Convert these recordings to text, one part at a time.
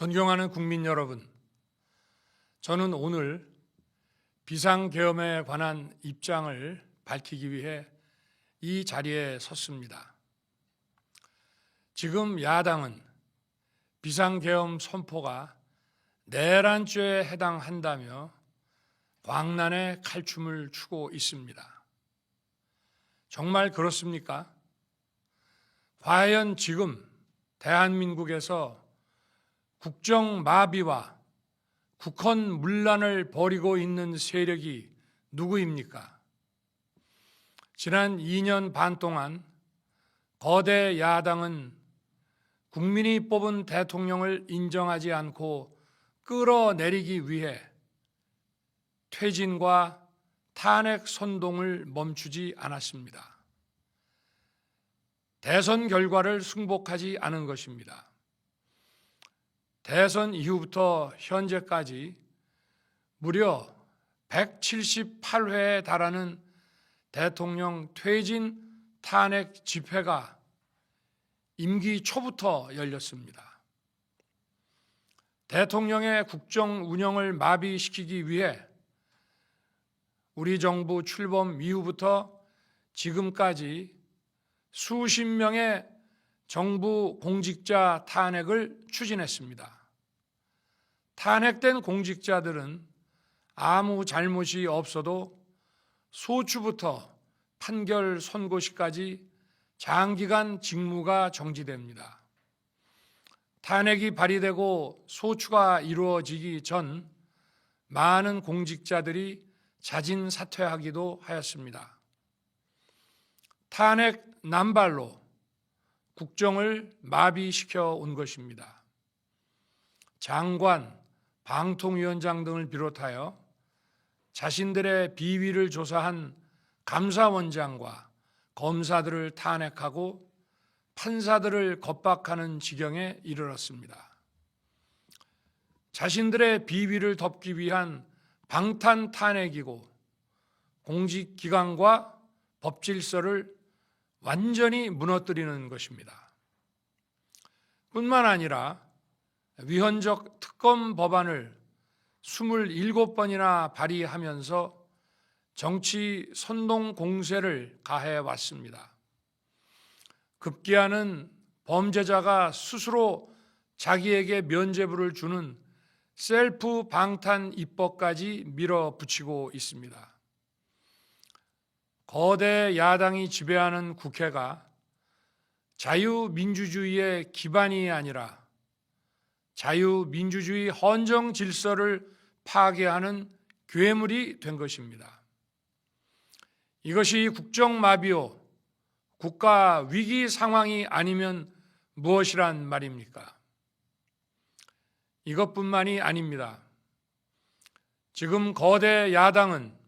존경하는 국민 여러분, 저는 오늘 비상계엄에 관한 입장을 밝히기 위해 이 자리에 섰습니다. 지금 야당은 비상계엄 선포가 내란죄에 해당한다며 광란의 칼춤을 추고 있습니다. 정말 그렇습니까? 과연 지금 대한민국에서 국정마비와 국헌문란을 벌이고 있는 세력이 누구입니까? 지난 2년 반 동안 거대 야당은 국민이 뽑은 대통령을 인정하지 않고 끌어내리기 위해 퇴진과 탄핵 선동을 멈추지 않았습니다. 대선 결과를 승복하지 않은 것입니다. 대선 이후부터 현재까지 무려 178회에 달하는 대통령 퇴진 탄핵 집회가 임기 초부터 열렸습니다. 대통령의 국정 운영을 마비시키기 위해 우리 정부 출범 이후부터 지금까지 수십 명의 정부 공직자 탄핵을 추진했습니다. 탄핵된 공직자들은 아무 잘못이 없어도 소추부터 판결 선고시까지 장기간 직무가 정지됩니다. 탄핵이 발의되고 소추가 이루어지기 전 많은 공직자들이 자진 사퇴하기도 하였습니다. 탄핵 남발로 국정을 마비시켜 온 것입니다. 장관, 방통위원장 등을 비롯하여 자신들의 비위를 조사한 감사원장과 검사들을 탄핵하고 판사들을 겁박하는 지경에 이르렀습니다. 자신들의 비위를 덮기 위한 방탄 탄핵이고 공직기관과 법질서를 완전히 무너뜨리는 것입니다. 뿐만 아니라 위헌적 특검 법안을 27번이나 발의하면서 정치 선동 공세를 가해 왔습니다. 급기야는 범죄자가 스스로 자기에게 면죄부를 주는 셀프 방탄 입법까지 밀어붙이고 있습니다. 거대 야당이 지배하는 국회가 자유민주주의의 기반이 아니라 자유민주주의 헌정 질서를 파괴하는 괴물이 된 것입니다. 이것이 국정마비요, 국가 위기 상황이 아니면 무엇이란 말입니까? 이것뿐만이 아닙니다. 지금 거대 야당은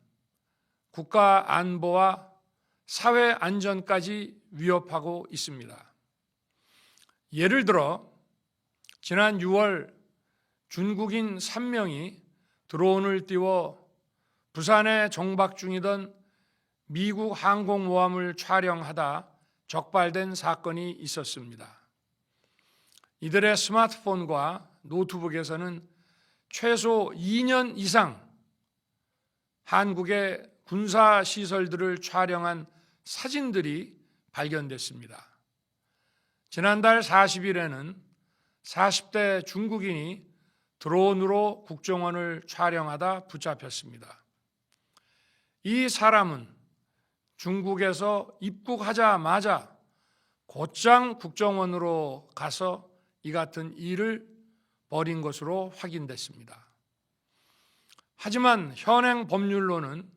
국가 안보와 사회 안전까지 위협하고 있습니다. 예를 들어 지난 6월 중국인 3명이 드론을 띄워 부산에 정박 중이던 미국 항공모함을 촬영하다 적발된 사건이 있었습니다. 이들의 스마트폰과 노트북에서는 최소 2년 이상 한국의 군사시설들을 촬영한 사진들이 발견됐습니다. 지난달 40일에는 40대 중국인이 드론으로 국정원을 촬영하다 붙잡혔습니다. 이 사람은 중국에서 입국하자마자 곧장 국정원으로 가서 이 같은 일을 벌인 것으로 확인됐습니다. 하지만 현행 법률로는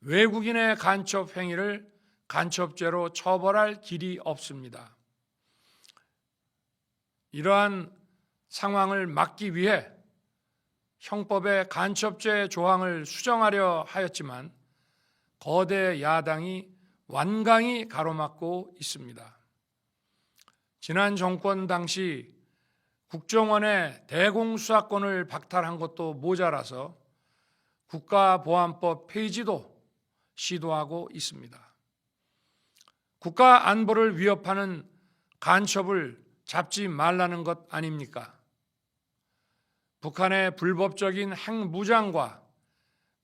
외국인의 간첩 행위를 간첩죄로 처벌할 길이 없습니다. 이러한 상황을 막기 위해 형법의 간첩죄 조항을 수정하려 하였지만 거대 야당이 완강히 가로막고 있습니다. 지난 정권 당시 국정원의 대공수사권을 박탈한 것도 모자라서 국가보안법 폐지도 시도하고 있습니다. 국가 안보를 위협하는 간첩을 잡지 말라는 것 아닙니까? 북한의 불법적인 핵무장과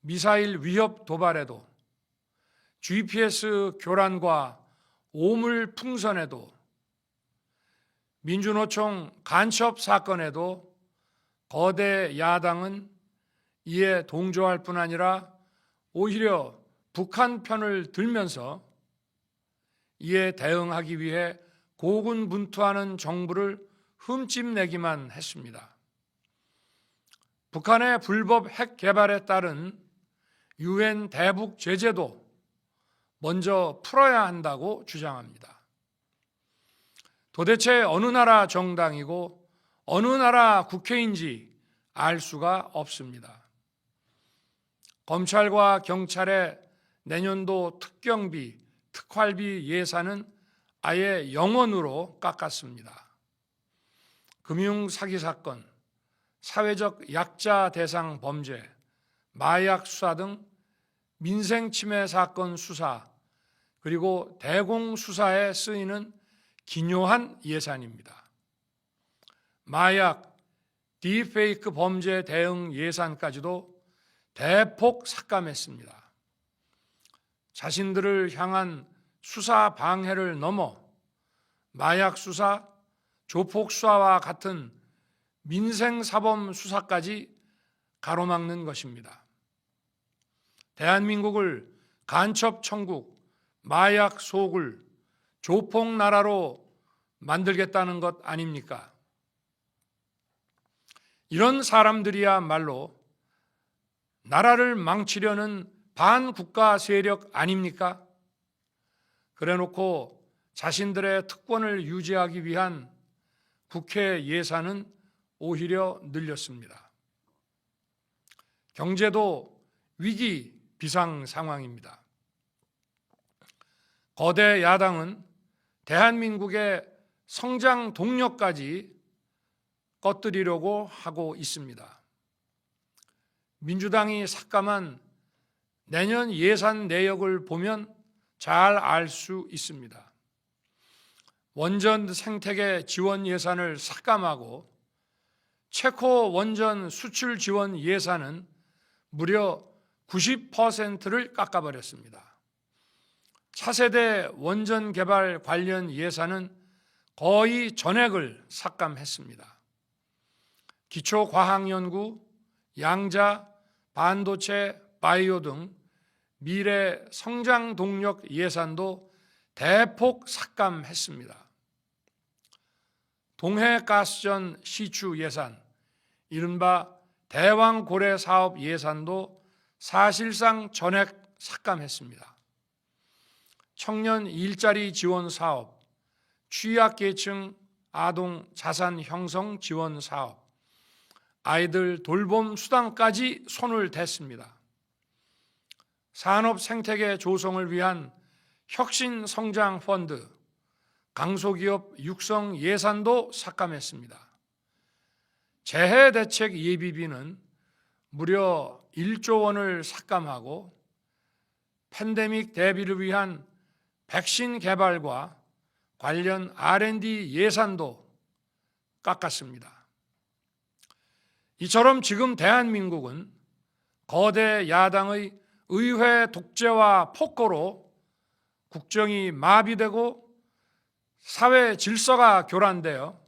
미사일 위협 도발에도, GPS 교란과 오물 풍선에도, 민주노총 간첩 사건에도 거대 야당은 이에 동조할 뿐 아니라 오히려 북한 편을 들면서 이에 대응하기 위해 고군분투하는 정부를 흠집내기만 했습니다. 북한의 불법 핵 개발에 따른 UN 대북 제재도 먼저 풀어야 한다고 주장합니다. 도대체 어느 나라 정당이고 어느 나라 국회인지 알 수가 없습니다. 검찰과 경찰의 내년도 특경비, 특활비 예산은 아예 0원으로 깎았습니다. 금융 사기 사건, 사회적 약자 대상 범죄, 마약 수사 등 민생 침해 사건 수사, 그리고 대공 수사에 쓰이는 기묘한 예산입니다. 마약, 딥페이크 범죄 대응 예산까지도 대폭 삭감했습니다. 자신들을 향한 수사 방해를 넘어 마약 수사, 조폭 수사와 같은 민생 사범 수사까지 가로막는 것입니다. 대한민국을 간첩 천국, 마약 소굴, 조폭 나라로 만들겠다는 것 아닙니까? 이런 사람들이야말로 나라를 망치려는 반국가 세력 아닙니까? 그래놓고 자신들의 특권을 유지하기 위한 국회 예산은 오히려 늘렸습니다. 경제도 위기 비상 상황입니다. 거대 야당은 대한민국의 성장 동력까지 꺼뜨리려고 하고 있습니다. 민주당이 삭감한 내년 예산 내역을 보면 잘 알 수 있습니다. 원전 생태계 지원 예산을 삭감하고 체코 원전 수출 지원 예산은 무려 90%를 깎아버렸습니다. 차세대 원전 개발 관련 예산은 거의 전액을 삭감했습니다. 기초과학연구, 양자, 반도체, 바이오 등 미래 성장 동력 예산도 대폭 삭감했습니다. 동해가스전 시추 예산, 이른바 대왕고래 사업 예산도 사실상 전액 삭감했습니다. 청년 일자리 지원 사업, 취약계층 아동 자산 형성 지원 사업, 아이들 돌봄 수당까지 손을 댔습니다. 산업 생태계 조성을 위한 혁신 성장 펀드, 강소기업 육성 예산도 삭감했습니다. 재해 대책 예비비는 무려 1조 원을 삭감하고 팬데믹 대비를 위한 백신 개발과 관련 R&D 예산도 깎았습니다. 이처럼 지금 대한민국은 거대 야당의 의회 독재와 폭거로 국정이 마비되고 사회 질서가 교란되어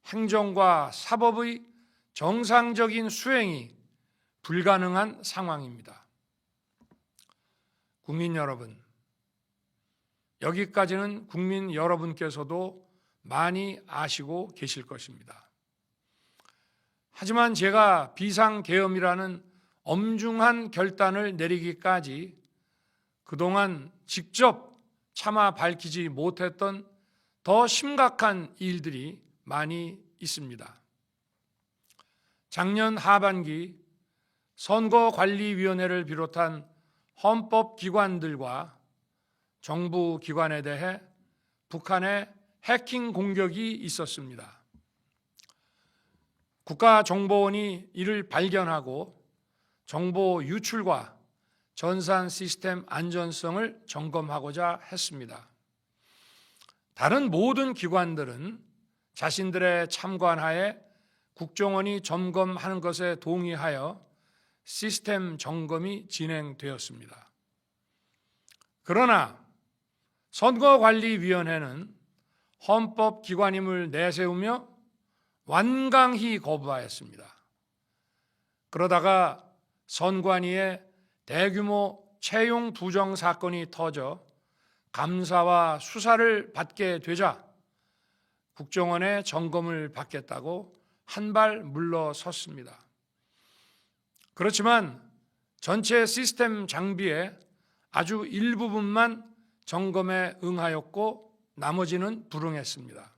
행정과 사법의 정상적인 수행이 불가능한 상황입니다. 국민 여러분, 여기까지는 국민 여러분께서도 많이 아시고 계실 것입니다. 하지만 제가 비상계엄이라는 엄중한 결단을 내리기까지 그동안 직접 차마 밝히지 못했던 더 심각한 일들이 많이 있습니다. 작년 하반기 선거관리위원회를 비롯한 헌법기관들과 정부 기관에 대해 북한의 해킹 공격이 있었습니다. 국가정보원이 이를 발견하고 정보 유출과 전산 시스템 안전성을 점검하고자 했습니다. 다른 모든 기관들은 자신들의 참관하에 국정원이 점검하는 것에 동의하여 시스템 점검이 진행되었습니다. 그러나 선거관리위원회는 헌법기관임을 내세우며 완강히 거부하였습니다. 그러다가 선관위의 대규모 채용 부정 사건이 터져 감사와 수사를 받게 되자 국정원의 점검을 받겠다고 한 발 물러섰습니다. 그렇지만 전체 시스템 장비의 아주 일부분만 점검에 응하였고 나머지는 불응했습니다.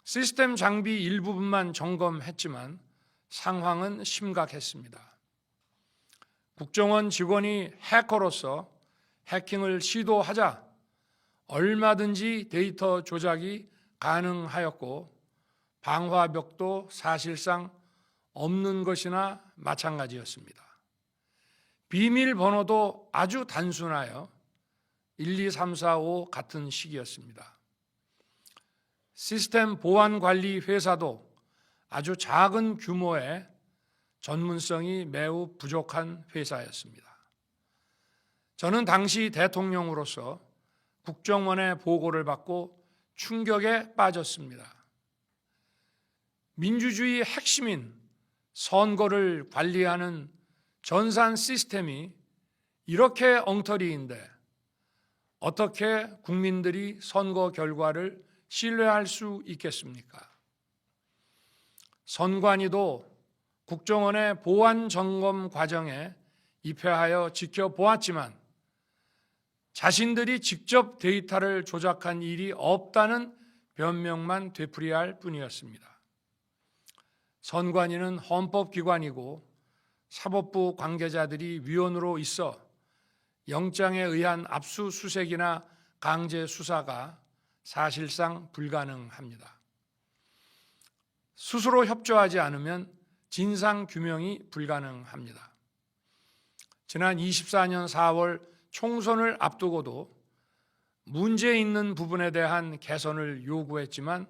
시스템 장비 일부분만 점검했지만 상황은 심각했습니다. 국정원 직원이 해커로서 해킹을 시도하자 얼마든지 데이터 조작이 가능하였고 방화벽도 사실상 없는 것이나 마찬가지였습니다. 비밀번호도 아주 단순하여 1, 2, 3, 4, 5 같은 식이었습니다. 시스템 보안관리 회사도 아주 작은 규모의 전문성이 매우 부족한 회사였습니다. 저는 당시 대통령으로서 국정원의 보고를 받고 충격에 빠졌습니다. 민주주의의 핵심인 선거를 관리하는 전산 시스템이 이렇게 엉터리인데 어떻게 국민들이 선거 결과를 신뢰할 수 있겠습니까? 선관위도 국정원의 보안 점검 과정에 입회하여 지켜보았지만 자신들이 직접 데이터를 조작한 일이 없다는 변명만 되풀이할 뿐이었습니다. 선관위는 헌법기관이고 사법부 관계자들이 위원으로 있어 영장에 의한 압수수색이나 강제 수사가 사실상 불가능합니다. 스스로 협조하지 않으면 진상규명이 불가능합니다. 지난 24년 4월 총선을 앞두고도 문제 있는 부분에 대한 개선을 요구했지만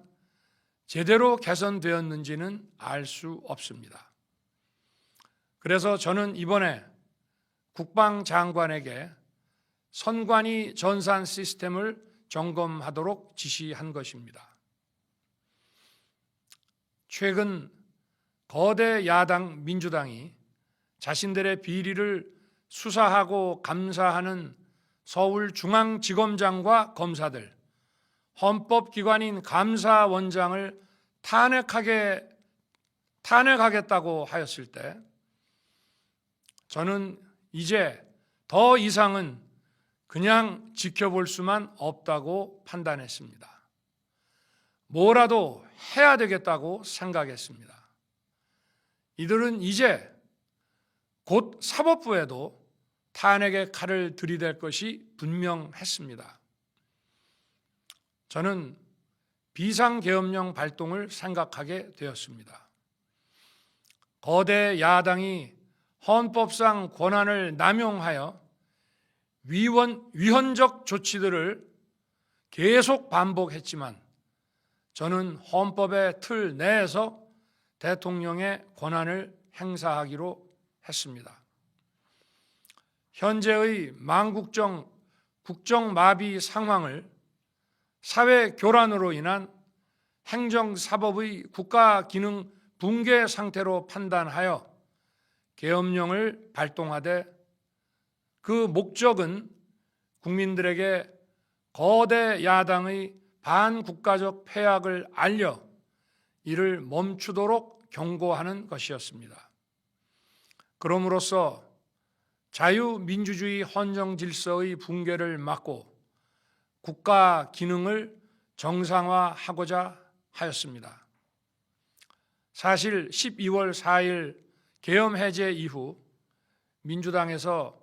제대로 개선되었는지는 알 수 없습니다. 그래서 저는 이번에 국방장관에게 선관위 전산 시스템을 점검하도록 지시한 것입니다. 최근 거대 야당 민주당이 자신들의 비리를 수사하고 감사하는 서울중앙지검장과 검사들, 헌법기관인 감사원장을 탄핵하겠다고 하였을 때 저는 이제 더 이상은 그냥 지켜볼 수만 없다고 판단했습니다. 뭐라도 해야 되겠다고 생각했습니다. 이들은 이제 곧 사법부에도 탄핵의 칼을 들이댈 것이 분명했습니다. 저는 비상계엄령 발동을 생각하게 되었습니다. 거대 야당이 헌법상 권한을 남용하여 위헌적 조치들을 계속 반복했지만 저는 헌법의 틀 내에서 대통령의 권한을 행사하기로 했습니다. 현재의 망국정 국정마비 상황을 사회 교란으로 인한 행정사법의 국가기능 붕괴 상태로 판단하여 계엄령을 발동하되 그 목적은 국민들에게 거대 야당의 반국가적 패악을 알려 이를 멈추도록 경고하는 것이었습니다. 그럼으로써 자유민주주의 헌정 질서의 붕괴를 막고 국가 기능을 정상화하고자 하였습니다. 사실 12월 4일 계엄 해제 이후 민주당에서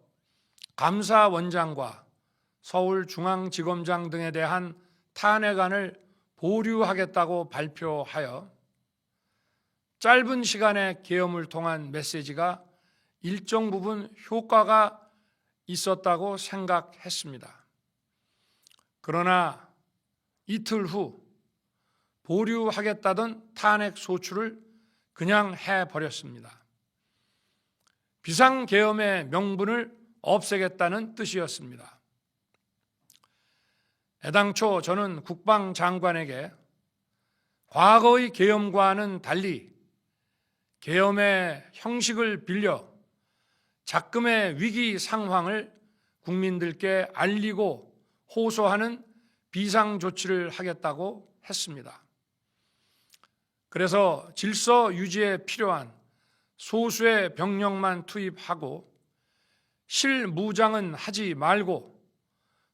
감사원장과 서울중앙지검장 등에 대한 탄핵안을 보류하겠다고 발표하여 짧은 시간의 계엄을 통한 메시지가 일정 부분 효과가 있었다고 생각했습니다. 그러나 이틀 후 보류하겠다던 탄핵 소추를 그냥 해버렸습니다. 비상계엄의 명분을 없애겠다는 뜻이었습니다. 애당초 저는 국방장관에게 과거의 계엄과는 달리 계엄의 형식을 빌려 작금의 위기 상황을 국민들께 알리고 호소하는 비상조치를 하겠다고 했습니다. 그래서 질서 유지에 필요한 소수의 병력만 투입하고 실무장은 하지 말고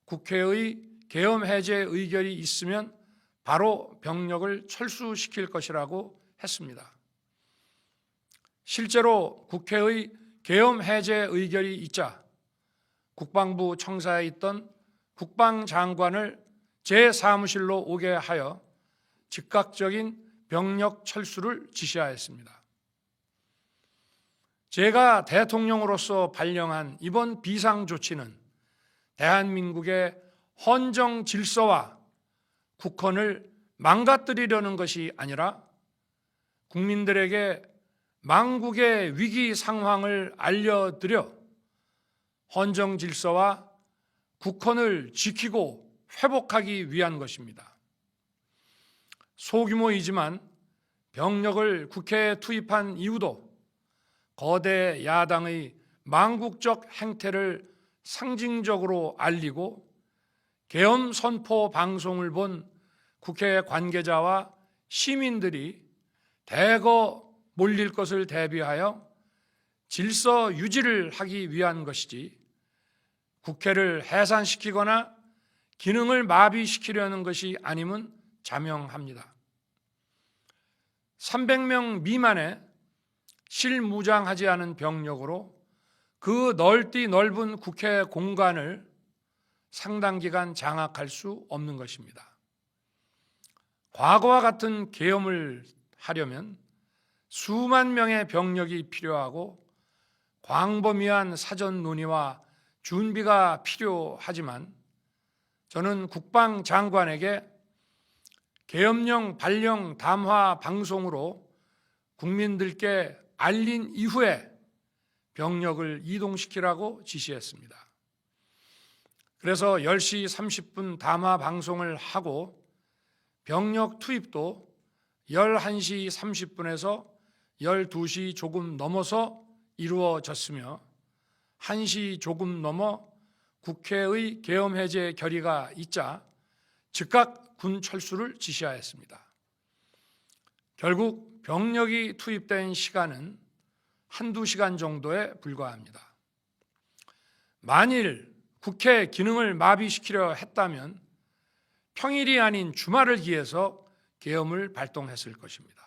국회의 계엄 해제 의결이 있으면 바로 병력을 철수시킬 것이라고 했습니다. 실제로 국회의 계엄 해제 의결이 있자 국방부 청사에 있던 국방장관을 제 사무실로 오게 하여 즉각적인 병력 철수를 지시하였습니다. 제가 대통령으로서 발령한 이번 비상조치는 대한민국의 헌정 질서와 국헌을 망가뜨리려는 것이 아니라 국민들에게 망국의 위기 상황을 알려드려 헌정 질서와 국헌을 지키고 회복하기 위한 것입니다. 소규모이지만 병력을 국회에 투입한 이유도 거대 야당의 망국적 행태를 상징적으로 알리고 계엄 선포 방송을 본 국회 관계자와 시민들이 대거 몰릴 것을 대비하여 질서 유지를 하기 위한 것이지 국회를 해산시키거나 기능을 마비시키려는 것이 아님은 자명합니다. 300명 미만의 실무장하지 않은 병력으로 그 넓은 국회 공간을 상당 기간 장악할 수 없는 것입니다. 과거와 같은 계엄을 하려면 수만 명의 병력이 필요하고 광범위한 사전 논의와 준비가 필요하지만 저는 국방장관에게 계엄령 발령 담화 방송으로 국민들께 알린 이후에 병력을 이동시키라고 지시했습니다. 그래서 10시 30분 담화 방송을 하고 병력 투입도 11시 30분에서 12시 조금 넘어서 이루어졌으며 1시 조금 넘어 국회의 계엄 해제 결의가 있자 즉각 군 철수를 지시하였습니다. 결국 병력이 투입된 시간은 한두 시간 정도에 불과합니다. 만일 국회 기능을 마비시키려 했다면 평일이 아닌 주말을 기해서 계엄을 발동했을 것입니다.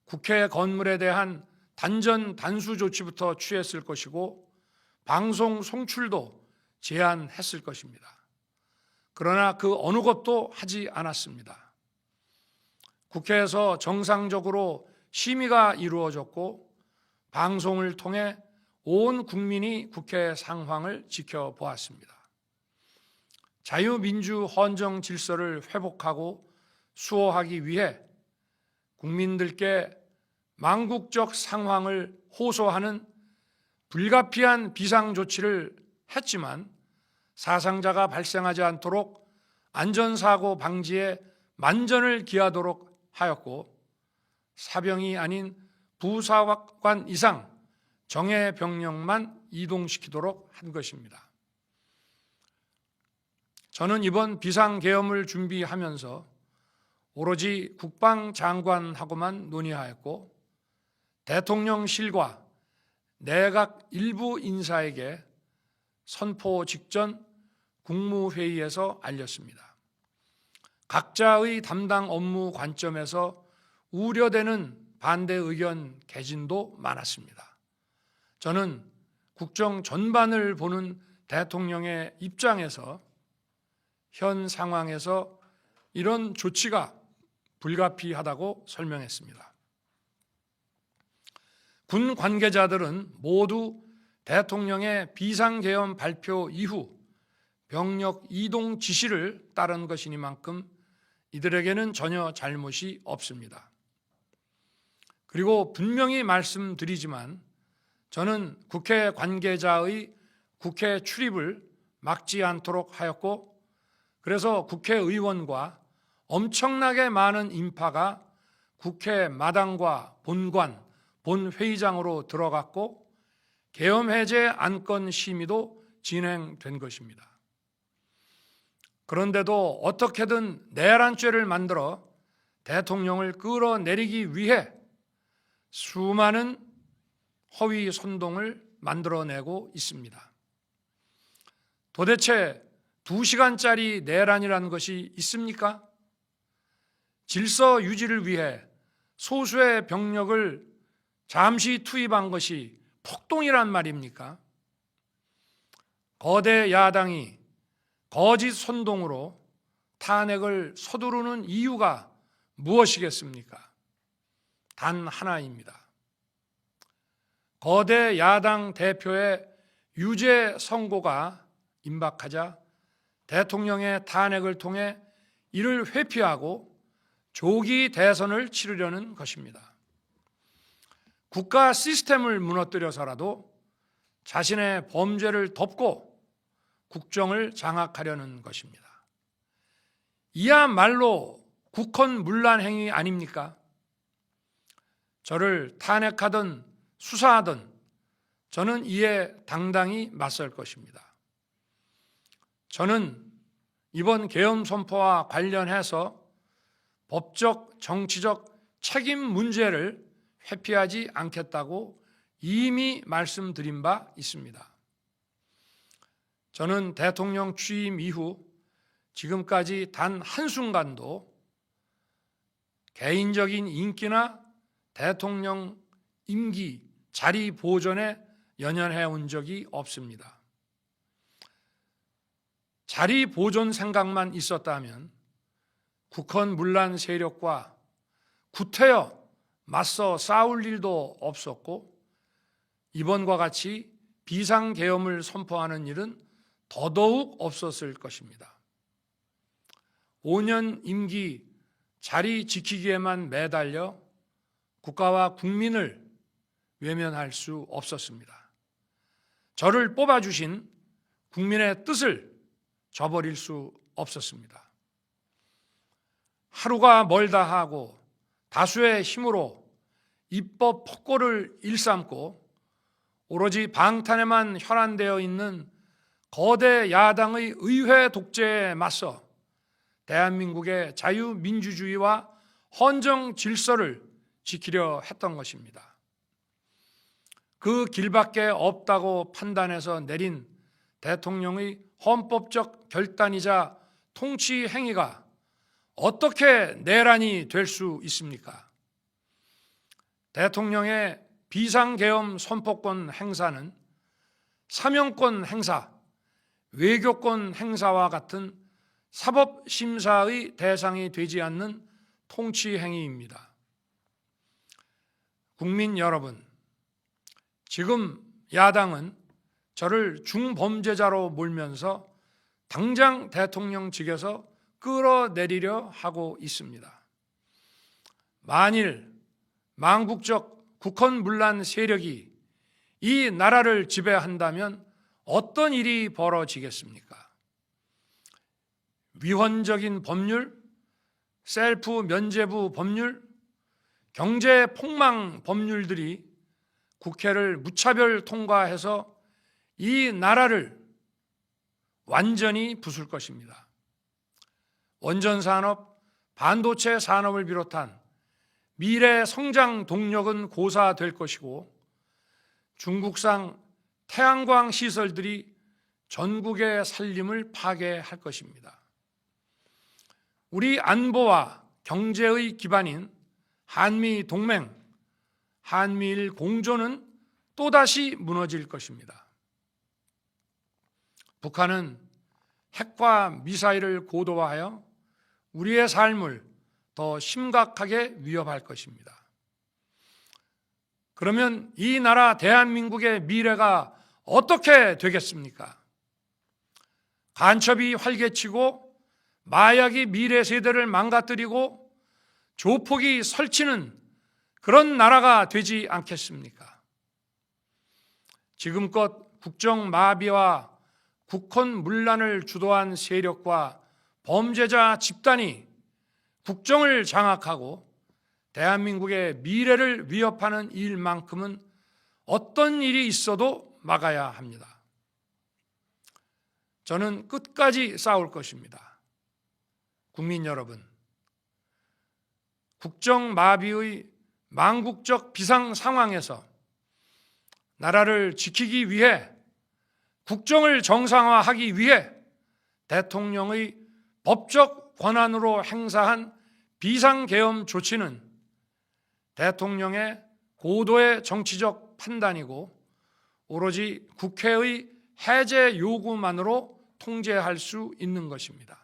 국회 건물에 대한 단전 단수 조치부터 취했을 것이고 방송 송출도 제한했을 것입니다. 그러나 그 어느 것도 하지 않았습니다. 국회에서 정상적으로 심의가 이루어졌고 방송을 통해 온 국민이 국회 상황을 지켜보았습니다. 자유민주 헌정 질서를 회복하고 수호하기 위해 국민들께 망국적 상황을 호소하는 불가피한 비상조치를 했지만 사상자가 발생하지 않도록 안전사고 방지에 만전을 기하도록 하였고 사병이 아닌 부사관 이상 정예 병력만 이동시키도록 한 것입니다. 저는 이번 비상계엄을 준비하면서 오로지 국방장관하고만 논의하였고 대통령실과 내각 일부 인사에게 선포 직전 국무회의에서 알렸습니다. 각자의 담당 업무 관점에서 우려되는 반대 의견 개진도 많았습니다. 저는 국정 전반을 보는 대통령의 입장에서 현 상황에서 이런 조치가 불가피하다고 설명했습니다. 군 관계자들은 모두 대통령의 비상계엄 발표 이후 병력 이동 지시를 따른 것이니만큼 이들에게는 전혀 잘못이 없습니다. 그리고 분명히 말씀드리지만 저는 국회 관계자의 국회 출입을 막지 않도록 하였고, 그래서 국회의원과 엄청나게 많은 인파가 국회 마당과 본관, 본회의장으로 들어갔고 계엄 해제 안건 심의도 진행된 것입니다. 그런데도 어떻게든 내란죄를 만들어 대통령을 끌어내리기 위해 수많은 허위 선동을 만들어내고 있습니다. 도대체 2시간짜리 내란이라는 것이 있습니까? 질서 유지를 위해 소수의 병력을 잠시 투입한 것이 폭동이란 말입니까? 거대 야당이 거짓 선동으로 탄핵을 서두르는 이유가 무엇이겠습니까? 단 하나입니다. 거대 야당 대표의 유죄 선고가 임박하자 대통령의 탄핵을 통해 이를 회피하고 조기 대선을 치르려는 것입니다. 국가 시스템을 무너뜨려서라도 자신의 범죄를 덮고 국정을 장악하려는 것입니다. 이야말로 국헌문란 행위 아닙니까? 저를 탄핵하든 수사하든 저는 이에 당당히 맞설 것입니다. 저는 이번 계엄 선포와 관련해서 법적, 정치적 책임 문제를 회피하지 않겠다고 이미 말씀드린 바 있습니다. 저는 대통령 취임 이후 지금까지 단 한순간도 개인적인 인기나 대통령 임기, 자리 보존에 연연해 온 적이 없습니다. 자리 보존 생각만 있었다면 국헌문란 세력과 구태여 맞서 싸울 일도 없었고 이번과 같이 비상계엄을 선포하는 일은 더더욱 없었을 것입니다. 5년 임기 자리 지키기에만 매달려 국가와 국민을 외면할 수 없었습니다. 저를 뽑아주신 국민의 뜻을 저버릴 수 없었습니다. 하루가 멀다 하고 다수의 힘으로 입법 폭거를 일삼고 오로지 방탄에만 혈안되어 있는 거대 야당의 의회 독재에 맞서 대한민국의 자유민주주의와 헌정 질서를 지키려 했던 것입니다. 그 길밖에 없다고 판단해서 내린 대통령의 헌법적 결단이자 통치 행위가 어떻게 내란이 될 수 있습니까? 대통령의 비상계엄 선포권 행사는 사명권 행사, 외교권 행사와 같은 사법심사의 대상이 되지 않는 통치 행위입니다. 국민 여러분, 지금 야당은 저를 중범죄자로 몰면서 당장 대통령직에서 끌어내리려 하고 있습니다. 만일 망국적 국헌문란 세력이 이 나라를 지배한다면 어떤 일이 벌어지겠습니까? 위헌적인 법률, 셀프 면죄부 법률, 경제 폭망 법률들이 국회를 무차별 통과해서 이 나라를 완전히 부술 것입니다. 원전 산업, 반도체 산업을 비롯한 미래 성장 동력은 고사될 것이고 중국산 태양광 시설들이 전국의 살림을 파괴할 것입니다. 우리 안보와 경제의 기반인 한미 동맹, 한미일 공조는 또다시 무너질 것입니다. 북한은 핵과 미사일을 고도화하여 우리의 삶을 더 심각하게 위협할 것입니다. 그러면 이 나라 대한민국의 미래가 어떻게 되겠습니까? 간첩이 활개치고 마약이 미래 세대를 망가뜨리고 조폭이 설치는 그런 나라가 되지 않겠습니까? 지금껏 국정 마비와 국헌 문란을 주도한 세력과 범죄자 집단이 국정을 장악하고 대한민국의 미래를 위협하는 일만큼은 어떤 일이 있어도 막아야 합니다. 저는 끝까지 싸울 것입니다. 국민 여러분, 국정 마비의 망국적 비상 상황에서 나라를 지키기 위해, 국정을 정상화하기 위해 대통령의 법적 권한으로 행사한 비상계엄 조치는 대통령의 고도의 정치적 판단이고 오로지 국회의 해제 요구만으로 통제할 수 있는 것입니다.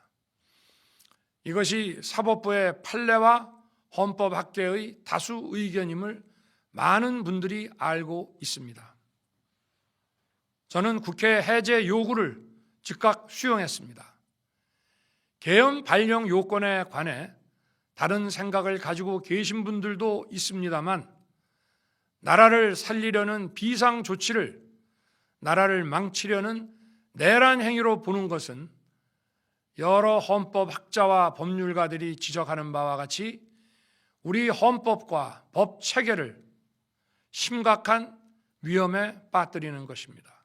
이것이 사법부의 판례와 헌법학계의 다수 의견임을 많은 분들이 알고 있습니다. 저는 국회 해제 요구를 즉각 수용했습니다. 계엄 발령 요건에 관해 다른 생각을 가지고 계신 분들도 있습니다만, 나라를 살리려는 비상 조치를 나라를 망치려는 내란 행위로 보는 것은 여러 헌법학자와 법률가들이 지적하는 바와 같이 우리 헌법과 법 체계를 심각한 위험에 빠뜨리는 것입니다.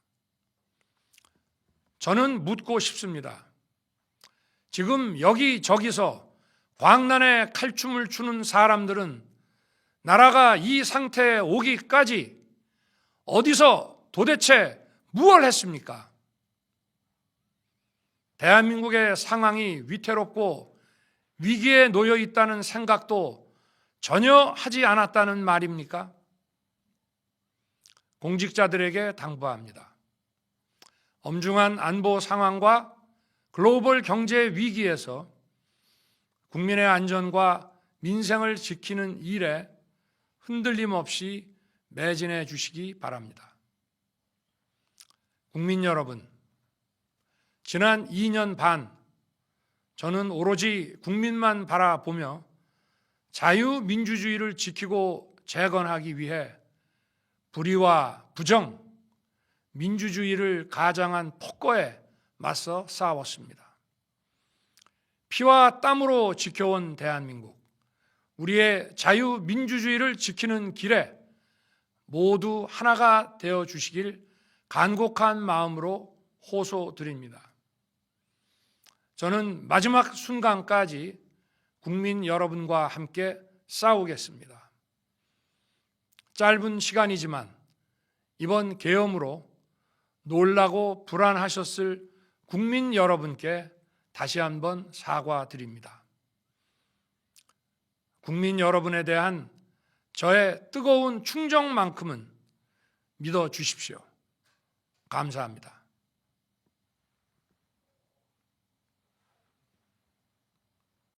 저는 묻고 싶습니다. 지금 여기저기서 광란의 칼춤을 추는 사람들은 나라가 이 상태에 오기까지 어디서 도대체 무엇을 했습니까? 대한민국의 상황이 위태롭고 위기에 놓여 있다는 생각도 전혀 하지 않았다는 말입니까? 공직자들에게 당부합니다. 엄중한 안보 상황과 글로벌 경제 위기에서 국민의 안전과 민생을 지키는 일에 흔들림 없이 매진해 주시기 바랍니다. 국민 여러분, 지난 2년 반 저는 오로지 국민만 바라보며 자유민주주의를 지키고 재건하기 위해 불의와 부정, 민주주의를 가장한 폭거에 맞서 싸웠습니다. 피와 땀으로 지켜온 대한민국, 우리의 자유민주주의를 지키는 길에 모두 하나가 되어 주시길 간곡한 마음으로 호소드립니다. 저는 마지막 순간까지 국민 여러분과 함께 싸우겠습니다. 짧은 시간이지만 이번 계엄으로 놀라고 불안하셨을 국민 여러분께 다시 한번 사과드립니다. 국민 여러분에 대한 저의 뜨거운 충정만큼은 믿어 주십시오. 감사합니다.